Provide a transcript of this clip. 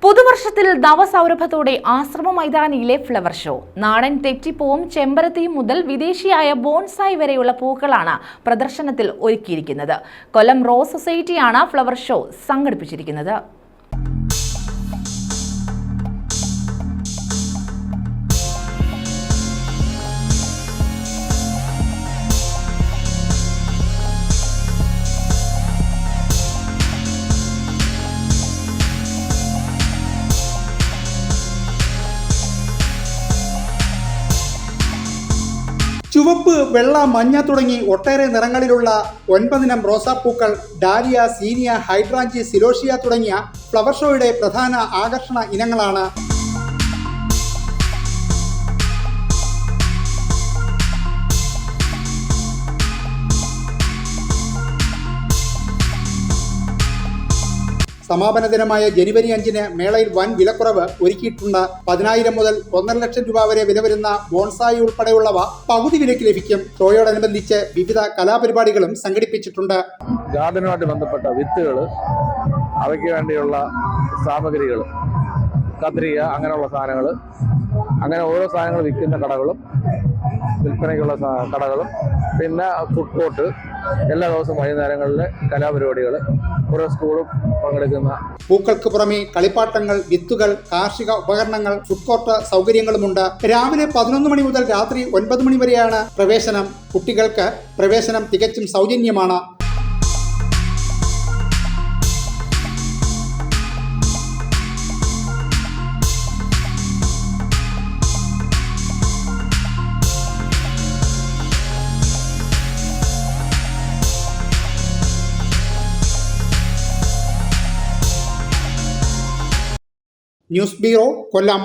പുതുവർഷത്തിൽ നവസൗരഭത്തോടെ ആശ്രമ മൈതാനിയിലെ flower show. നാടൻ തെറ്റിപ്പൂവും ചെമ്പരത്തിയും മുതൽ വിദേശിയായ ബോൺസായി വരെയുള്ള പൂക്കളാണ് പ്രദർശനത്തിൽ ഒരുക്കിയിരിക്കുന്നത്. കൊല്ലം റോസ് സൊസൈറ്റിയാണ് ഫ്ലവർ ഷോ സംഘടിപ്പിച്ചിരിക്കുന്നത്. ചുവപ്പ്, വെള്ള, മഞ്ഞ തുടങ്ങി ഒട്ടേറെ നിറങ്ങളിലുള്ള 9 ഇനം റോസാപ്പൂക്കൾ, ഡാലിയ, സീനിയ, ഹൈഡ്രാഞ്ചി, സിലോഷിയ തുടങ്ങിയ ഫ്ലവർ ഷോയുടെ പ്രധാന ആകർഷണ ഇനങ്ങളാണ്. സമാപന ദിനമായ ജനുവരി 5-ന് മേളയിൽ വൻ വിലക്കുറവ് ഒരുക്കിയിട്ടുണ്ട്. 10,000 മുതൽ 1.5 ലക്ഷം രൂപ വരെ വില വരുന്ന ബോൺസായി ഉൾപ്പെടെയുള്ളവ പകുതി വിലയ്ക്ക് ലഭിക്കും. ഷോയോടനുബന്ധിച്ച് വിവിധ കലാപരിപാടികളും സംഘടിപ്പിച്ചിട്ടുണ്ട്. ഗാർഡനുമായിട്ട് ബന്ധപ്പെട്ട വിത്തുകൾ, അവയ്ക്ക് വേണ്ടിയുള്ള സാമഗ്രികൾ, കത്രിക, അങ്ങനെയുള്ള സാധനങ്ങൾ, അങ്ങനെ ഓരോ സാധനങ്ങൾ വിൽക്കുന്ന കടകളും വിൽപ്പനയ്ക്കുള്ള കടകളും, പിന്നെ ഫുഡ് കോർട്ട്, എല്ലാ ദിവസവും വൈകുന്നേരങ്ങളിലെ കലാപരിപാടികൾ, ഓരോ സ്കൂളും പങ്കെടുക്കുന്ന. പൂക്കൾക്ക് പുറമെ കളിപ്പാട്ടങ്ങൾ, വിത്തുകൾ, കാർഷിക ഉപകരണങ്ങൾ, ഫുഡ് കോർട്ട് സൗകര്യങ്ങളുമുണ്ട്. രാവിലെ 11 മണി മുതൽ രാത്രി 9 മണി വരെയാണ് പ്രവേശനം. കുട്ടികൾക്ക് പ്രവേശനം തികച്ചും സൗജന്യമാണ്. ന്യൂസ് ബ്യൂറോ, കൊല്ലം.